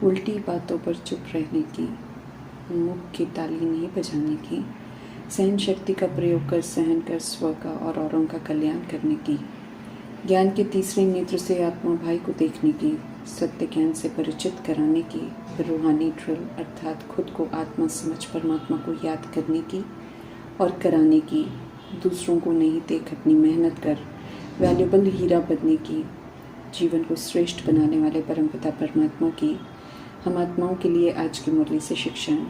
उल्टी बातों पर चुप रहने की, मुख की ताली नहीं बजाने की, सहन शक्ति का प्रयोग कर सहन कर स्व का और औरों का कल्याण करने की, ज्ञान के तीसरे नेत्र से आत्मा भाई को देखने की, सत्य ज्ञान से परिचित कराने की, रूहानी ड्रिल अर्थात खुद को आत्मा समझ परमात्मा को याद करने की और कराने की, दूसरों को नहीं देख अपनी मेहनत कर वैल्यूबल हीरा बनने की, जीवन को श्रेष्ठ बनाने वाले परमपिता परमात्मा की हम आत्माओं के लिए आज की मुरली से शिक्षाएं।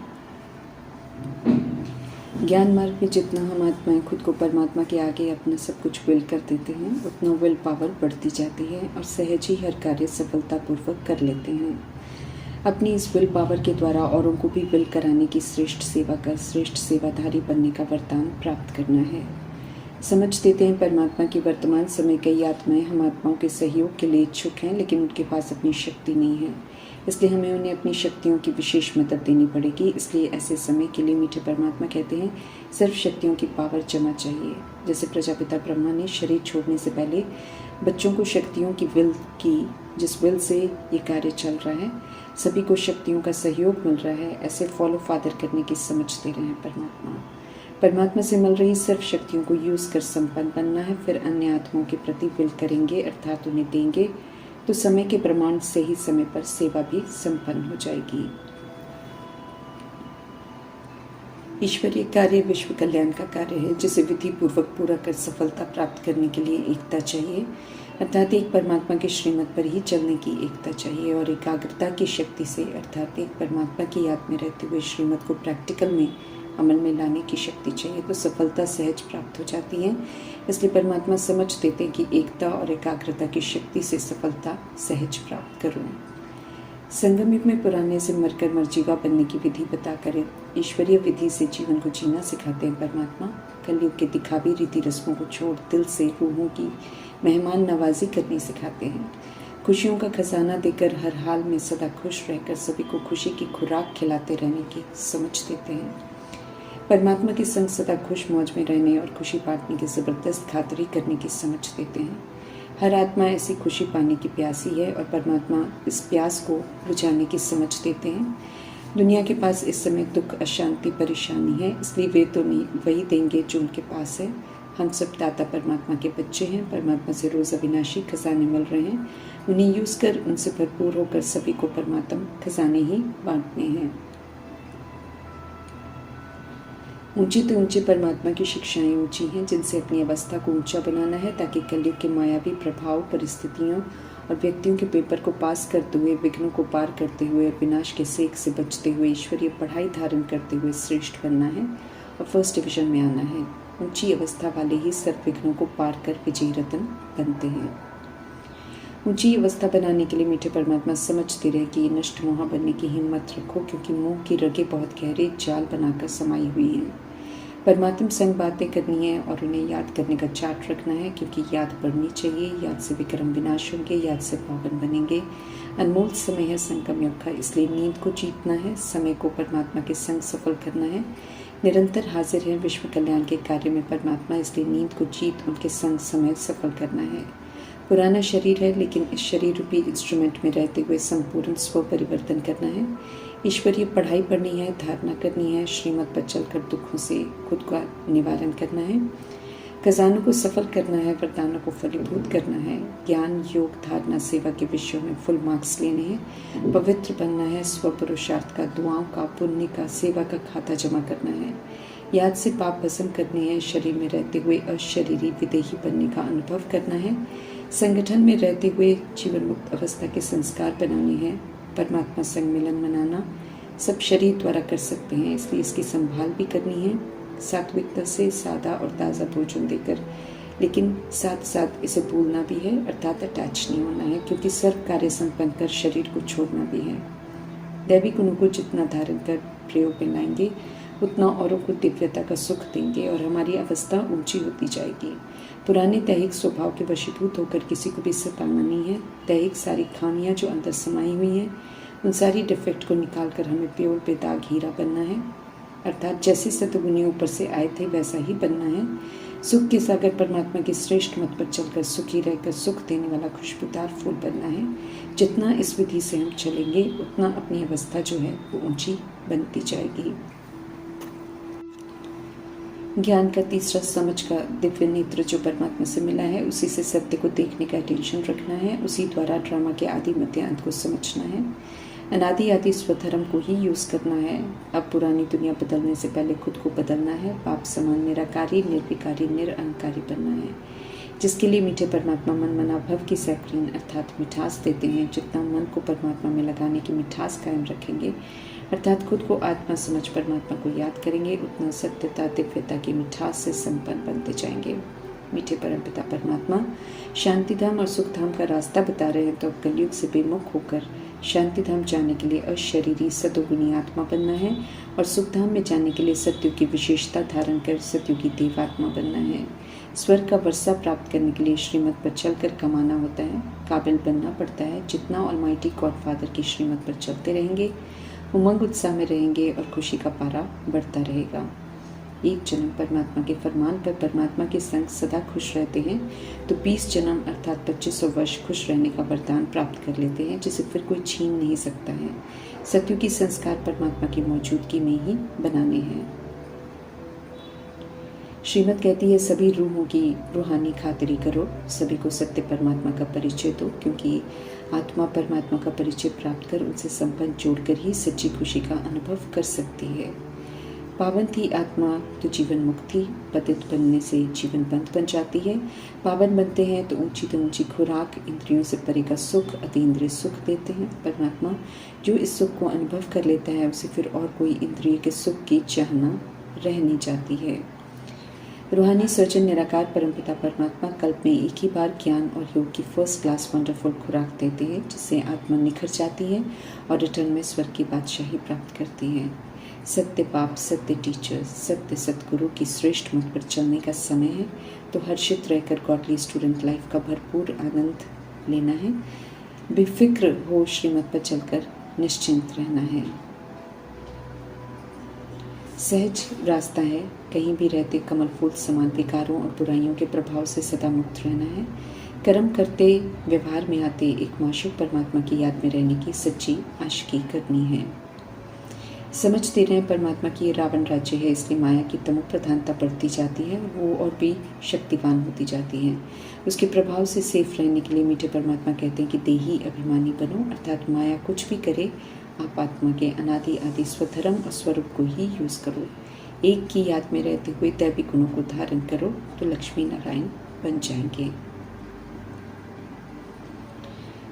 ज्ञान मार्ग में जितना हम आत्माएं खुद को परमात्मा के आगे अपना सब कुछ विल कर देते हैं, उतना विल पावर बढ़ती जाती है और सहज ही हर कार्य सफलतापूर्वक कर लेते हैं। अपनी इस विल पावर के द्वारा औरों को भी विल कराने की श्रेष्ठ सेवा कर श्रेष्ठ सेवाधारी बनने का वरदान प्राप्त करना है। समझ देते हैं परमात्मा की वर्तमान समय कई आत्माएं हम आत्माओं के सहयोग के लिए इच्छुक हैं, लेकिन उनके पास अपनी शक्ति नहीं है, इसलिए हमें उन्हें अपनी शक्तियों की विशेष मदद देनी पड़ेगी। इसलिए ऐसे समय के लिए मीठे परमात्मा कहते हैं सर्व शक्तियों की पावर जमा चाहिए। जैसे प्रजापिता ब्रह्मा ने शरीर छोड़ने से पहले बच्चों को शक्तियों की विल की, जिस विल से ये कार्य चल रहा है सभी को शक्तियों का सहयोग मिल रहा है, ऐसे फॉलो फादर करने की समझ दे रहे हैं परमात्मा से मिल रही सर्व शक्तियों को यूज़ कर संपन्न बनना है। फिर अन्य आत्माओं के प्रति विल करेंगे अर्थात उन्हें देंगे, तो समय के प्रमाण से ही समय पर सेवा भी संपन्न हो जाएगी। ईश्वरीय कार्य विश्व कल्याण का कार्य है, जिसे विधि पूर्वक पूरा कर सफलता प्राप्त करने के लिए एकता चाहिए, अर्थात एक परमात्मा के श्रीमत पर ही चलने की एकता चाहिए और एकाग्रता की शक्ति से अर्थात एक परमात्मा की याद में रहते हुए श्रीमत को प्रैक्टिकल में अमल में लाने की शक्ति चाहिए, तो सफलता सहज प्राप्त हो जाती है। इसलिए परमात्मा समझ देते हैं कि एकता और एकाग्रता की शक्ति से सफलता सहज प्राप्त करो। संगम युग में पुराने से मरकर मरजीवा बनने की विधि बताकर ईश्वरीय विधि से जीवन को जीना सिखाते हैं परमात्मा। कलयुग के दिखावी रीति रस्मों को छोड़ दिल से रूहों की मेहमान नवाजी करनी सिखाते हैं। खुशियों का खजाना देकर हर हाल में सदा खुश रहकर सभी को खुशी की खुराक खिलाते रहने की समझ देते हैं। परमात्मा के संग सदा खुश मौज में रहने और खुशी बांटने की ज़बरदस्त खातिरी करने की समझ देते हैं। हर आत्मा ऐसी खुशी पाने की प्यासी है और परमात्मा इस प्यास को बुझाने की समझ देते हैं। दुनिया के पास इस समय दुख, अशांति, परेशानी है, इसलिए वे तो नहीं वही देंगे जो उनके पास है। हम सब दाता परमात्मा के बच्चे हैं, परमात्मा से रोज़ अविनाशी खजाने मिल रहे हैं, उन्हें यूज़ कर उनसे भरपूर होकर सभी को परमात्मा खजाने ही बांटने हैं। ऊंची तो ऊंची परमात्मा की शिक्षाएं ऊंची हैं, जिनसे अपनी अवस्था को ऊंचा बनाना है ताकि कलयुग के मायावी प्रभाव, परिस्थितियों और व्यक्तियों के पेपर को पास करते हुए, विघ्नों को पार करते हुए और विनाश के सेक से बचते हुए ईश्वरीय पढ़ाई धारण करते हुए श्रेष्ठ बनना है और फर्स्ट डिवीजन में आना है। ऊंची अवस्था वाले ही सर्व विघ्नों को पार कर विजयी रत्न बनते हैं। ऊंची अवस्था बनाने के लिए मीठे परमात्मा समझते रहे कि नष्ट मोहा बनने की हिम्मत रखो, क्योंकि मोह की रगें बहुत गहरे जाल बनाकर समाई हुई हैं। परमात्मा संग बातें करनी है और उन्हें याद करने का चार्ट रखना है, क्योंकि याद बढ़नी चाहिए। याद से विक्रम विनाश होंगे, याद से पावन बनेंगे। अनमोल समय है संगम युग का, इसलिए नींद को जीतना है, समय को परमात्मा के संग सफल करना है। निरंतर हाजिर है विश्व कल्याण के कार्य में परमात्मा, इसलिए नींद को जीत उनके संग समय सफल करना है। पुराना शरीर है, लेकिन इस शरीर रूपी इंस्ट्रूमेंट में रहते हुए संपूर्ण स्व परिवर्तन करना है। ईश्वरीय पढ़ाई पढ़नी है, धारणा करनी है, श्रीमत पर चलकर दुखों से खुद का निवारण करना है, खजानों को सफल करना है, वरदानों को फलीभूत करना है, ज्ञान, योग, धारणा, सेवा के विषयों में फुल मार्क्स लेने हैं, पवित्र बनना है, स्व पुरुषार्थ का, दुआओं का, पुण्य का, सेवा का खाता जमा करना है, याद से पाप भस्म करने हैं, शरीर में रहते हुए अशरीरी विदेही बनने का अनुभव करना है, संगठन में रहते हुए जीवन मुक्त अवस्था के संस्कार बनाने हैं, परमात्मा संग मिलन मनाना सब शरीर द्वारा कर सकते हैं, इसलिए इसकी संभाल भी करनी है, सात्विकता से सादा और ताज़ा भोजन देकर, लेकिन साथ साथ इसे भूलना भी है अर्थात अटैच नहीं होना है, क्योंकि सर्व कार्य संपन्न कर शरीर को छोड़ना भी है। दैवी गुणों को जितना धारण कर प्रयोग में लाएंगे उतना औरों को दिव्यता का सुख देंगे और हमारी अवस्था ऊंची होती जाएगी। पुराने दैहिक स्वभाव के वशीभूत होकर किसी को भी सताना नहीं है। दैहिक सारी खामियां जो अंदर समाई हुई हैं उन सारी डिफेक्ट को निकाल कर हमें प्योर बेदाग हीरा बनना है, अर्थात जैसे सतगुणी ऊपर से आए थे वैसा ही बनना है। सुख के सागर परमात्मा के श्रेष्ठ मत पर चलकर सुखी रहकर सुख देने वाला खुशबूदार फूल बनना है। जितना इस विधि से हम चलेंगे उतना अपनी अवस्था जो है वो ऊंची बनती जाएगी। ज्ञान का तीसरा समझ का दिव्य नेत्र जो परमात्मा से मिला है, उसी से सत्य को देखने का अटेंशन रखना है। उसी द्वारा ड्रामा के आदि मध्य अंत को समझना है। अनादि आदि स्वधर्म को ही यूज़ करना है। अब पुरानी दुनिया बदलने से पहले खुद को बदलना है। बाप समान निराकारी, निर्विकारी, निरअहंकारी बनना है, जिसके लिए मीठे परमात्मा मन मना भव की सैक्रीन अर्थात मिठास देते हैं। जितना मन को परमात्मा में लगाने की मिठास कायम रखेंगे, अर्थात खुद को आत्मा समझ परमात्मा को याद करेंगे, उतना सत्यता दिव्यता की मिठास से संपन्न बनते जाएंगे। मीठे परमपिता परमात्मा शांतिधाम और सुखधाम का रास्ता बता रहे हैं, तो अब कलयुग से बेमुख होकर शांतिधाम जाने के लिए अशरीरी सतोगुणी आत्मा बनना है और सुखधाम में जाने के लिए सत्युग की विशेषता धारण कर सत्युगी देवात्मा बनना है। स्वर्ग का वर्षा प्राप्त करने के लिए श्रीमत पर चलकर कमाना होता है, काबिल बनना पड़ता है। जितना ऑलमाइटी गॉडफादर की श्रीमत पर चलते रहेंगे, उमंग उत्साह में रहेंगे और खुशी का पारा बढ़ता रहेगा। एक जन्म परमात्मा के फरमान पर परमात्मा के संग सदा खुश रहते हैं, तो 20 जन्म अर्थात 2500 वर्ष खुश रहने का वरदान प्राप्त कर लेते हैं, जिसे फिर कोई छीन नहीं सकता है। सत्युग की संस्कार परमात्मा की मौजूदगी में ही बनाने हैं। श्रीमत कहती है, सभी रूहों की रूहानी खातिरी करो, सभी को सत्य परमात्मा का परिचय दो, क्योंकि आत्मा परमात्मा का परिचय प्राप्त कर उनसे संबंध जोड़कर ही सच्ची खुशी का अनुभव कर सकती है। पावन थी आत्मा तो जीवन मुक्ति, पतित बनने से जीवन बंद बन जाती है। पावन बनते हैं तो ऊंची खुराक, इंद्रियों से परे का सुख, अतीन्द्रिय सुख देते हैं। परमात्मा जो इस सुख को अनुभव कर लेता है, उसे फिर और कोई इंद्रिय के सुख की चाहना रह नहीं जाती है। रूहानी सर्जन निराकार परमपिता परमात्मा कल्प में एक ही बार ज्ञान और योग की फर्स्ट क्लास वंडरफुल खुराक देते हैं, जिससे आत्मा निखर जाती है और रिटर्न में स्वर्ग की बादशाही प्राप्त करती है। सत्य बाप, सत्य टीचर, सत्य सतगुरु की श्रेष्ठ मत पर चलने का समय है, तो हर्षित रहकर गॉडली स्टूडेंट लाइफ का भरपूर आनंद लेना है। बेफिक्र हो श्रीमत पर चलकर निश्चिंत रहना है। सहज रास्ता है, कहीं भी रहते कमल फूल समान विकारों और बुराइयों के प्रभाव से सदा मुक्त रहना है। कर्म करते व्यवहार में आते एक माशूक परमात्मा की याद में रहने की सच्ची आशिकी करनी है। समझते रहें परमात्मा की ये रावण राज्य है, इसलिए माया की तमो प्रधानता बढ़ती जाती है, वो और भी शक्तिवान होती जाती है। उसके प्रभाव से सेफ रहने के लिए मीठे परमात्मा कहते हैं कि देही अभिमानी बनो, अर्थात माया कुछ भी करे, आप आत्मा के अनादि आदि स्वधर्म और स्वरूप को ही यूज़ करो। एक की याद में रहते हुए दैवी गुणों को धारण करो, तो लक्ष्मी नारायण बन जाएंगे।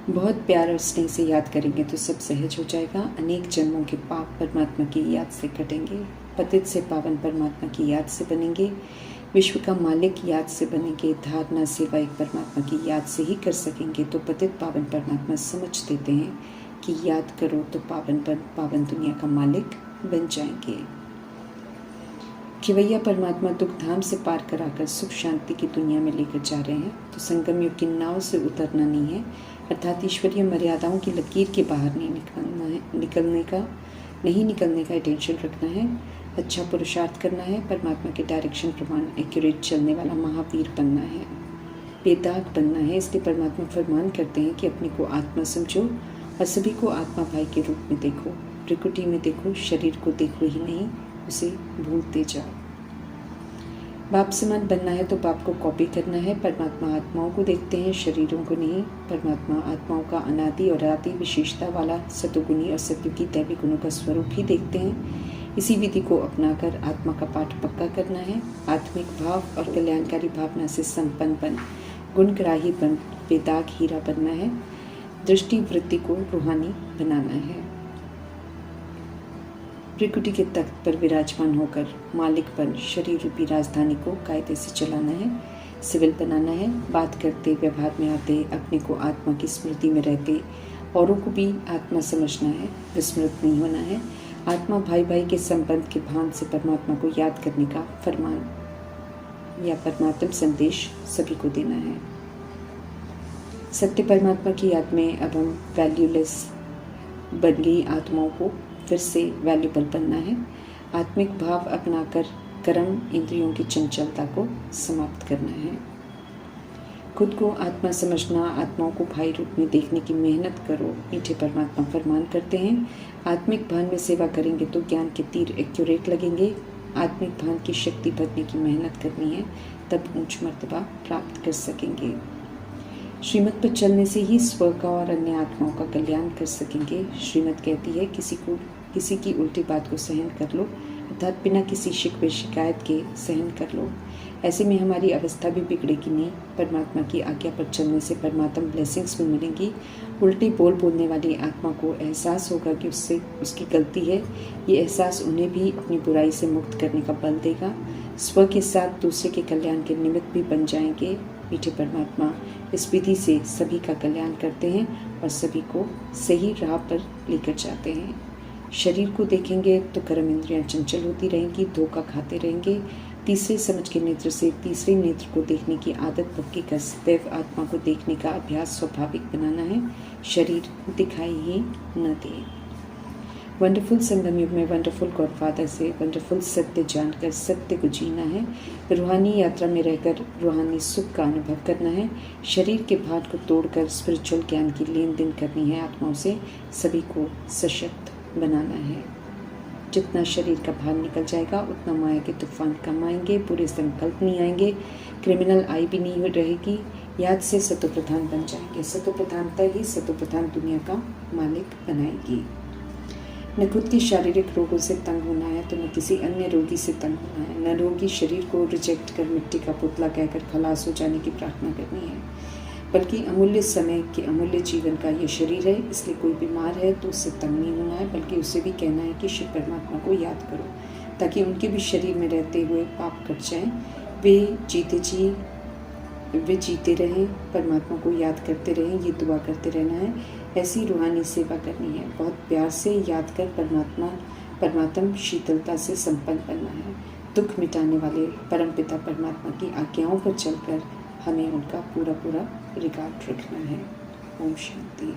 बहुत प्यार और स्नेह से याद करेंगे तो सब सहज हो जाएगा। अनेक जन्मों के पाप परमात्मा की याद से कटेंगे, पतित से पावन परमात्मा की याद से बनेंगे, विश्व का मालिक याद से बनेंगे, धारणा सेवा एक परमात्मा की याद से ही कर सकेंगे। तो पतित पावन परमात्मा समझ देते हैं कि याद करो तो पावन दुनिया का मालिक बन जाएंगे। खिवैया परमात्मा दुख धाम से पार कराकर सुख शांति की दुनिया में लेकर जा रहे हैं, तो संगम युग की नाव से उतरना नहीं है, अर्थात ईश्वरीय मर्यादाओं की लकीर के बाहर नहीं निकलने का अटेंशन रखना है। अच्छा पुरुषार्थ करना है, परमात्मा के डायरेक्शन प्रमाण एक्यूरेट चलने वाला महावीर बनना है, बेदाग बनना है। इसलिए परमात्मा फरमान करते हैं कि अपने को आत्मा समझो और सभी को आत्मा भाई के रूप में देखो, प्रकृति में देखो, शरीर को देखो ही नहीं, उसे भूलते जाओ। बाप समान बनना है तो बाप को कॉपी करना है। परमात्मा आत्माओं को देखते हैं, शरीरों को नहीं। परमात्मा आत्माओं का अनादि और आदि विशेषता वाला सतोगुणी और सत्युगी दैवी गुणों का स्वरूप ही देखते हैं। इसी विधि को अपनाकर आत्मा का पाठ पक्का करना है। आत्मिक भाव और कल्याणकारी भावना से संपन्न बन, गुणग्राही बन, बेदाग हीरा बनना है। दृष्टि वृत्ति को रूहानी बनाना है। प्रकृति के तख्त पर विराजमान होकर मालिक बन शरीर रूपी राजधानी को कायदे से चलाना है, सिविल बनाना है। बात करते, व्यवहार में आते, अपने को आत्मा की स्मृति में रहते, औरों को भी आत्मा समझना है, विस्मृत नहीं होना है। आत्मा भाई भाई के संबंध के भान से परमात्मा को याद करने का फरमान या परमात्म संदेश सभी को देना है। सत्य परमात्मा की याद में अब हम वैल्यूलेस बन गई आत्माओं को फिर से वैल्यूबल बनना है। आत्मिक भाव अपनाकर कर्म इंद्रियों की चंचलता को समाप्त करना है। खुद को आत्मा समझना, आत्माओं को भाई रूप में देखने की मेहनत करो। मीठे परमात्मा फरमान करते हैं, आत्मिक भान में सेवा करेंगे तो ज्ञान के तीर एक्यूरेट लगेंगे। आत्मिक भान की शक्ति भरने की मेहनत करनी है, तब ऊंच मर्तबा प्राप्त कर सकेंगे। श्रीमत पर चलने से ही स्व का और अन्य आत्माओं का कल्याण कर सकेंगे। श्रीमत कहती है, किसी की उल्टी बात को सहन कर लो, अर्थात बिना किसी शिकवे शिकायत के सहन कर लो। ऐसे में हमारी अवस्था भी बिगड़ेगी नहीं। परमात्मा की आज्ञा पर चलने से परमात्मा ब्लेसिंग्स भी मिलेंगी। उल्टी बोलने वाली आत्मा को एहसास होगा कि उससे उसकी गलती है। ये एहसास उन्हें भी अपनी बुराई से मुक्त करने का बल देगा। स्व के साथ दूसरे के कल्याण के निमित्त भी बन जाएंगे। मीठे परमात्मा इस विधि से सभी का कल्याण करते हैं और सभी को सही राह पर लेकर जाते हैं। शरीर को देखेंगे तो कर्म इंद्रियां चंचल होती रहेंगी, धोखा खाते रहेंगे। तीसरे समझ के नेत्र से तीसरे नेत्र को देखने की आदत पक्की कर सदैव आत्मा को देखने का अभ्यास स्वाभाविक बनाना है। शरीर दिखाई ही न दे। वंडरफुल संगम युग में वंडरफुल गॉडफादर से वंडरफुल सत्य जानकर सत्य को जीना है। रूहानी यात्रा में रहकर रूहानी सुख का अनुभव करना है। शरीर के भार को तोड़कर स्पिरिचुअल ज्ञान की लेन देन करनी है। आत्माओं से सभी को सशक्त बनाना है। जितना शरीर का भार निकल जाएगा उतना माया के तूफान कम आएंगे, बुरे संकल्प नहीं आएंगे, क्रिमिनल आई भी नहीं रहेगी। याद से सतोप्रधान बन जाएंगे। सतोप्रधानता ही सतोप्रधान दुनिया का मालिक बनाएगी। न खुद के शारीरिक रोगों से तंग होना है तो न किसी अन्य रोगी से तंग होना है। न रोगी शरीर को रिजेक्ट कर मिट्टी का पुतला कहकर खलास हो जाने की प्रार्थना करनी है, बल्कि अमूल्य समय के अमूल्य जीवन का ये शरीर है, इसलिए कोई बीमार है तो उससे तंग नहीं होना है, बल्कि उससे भी कहना है कि शिव परमात्मा को याद करो, ताकि उनके भी शरीर में रहते हुए पाप कट जाएं। वे जीते रहें, परमात्मा को याद करते रहें, ये दुआ करते रहना है। ऐसी रूहानी सेवा करनी है। बहुत प्यार से याद कर परमात्म शीतलता से संपन्न बनना है। दुख मिटाने वाले परमपिता परमात्मा की आज्ञाओं पर चलकर हमें उनका पूरा रिकॉर्ड रखना है। ओम शांति।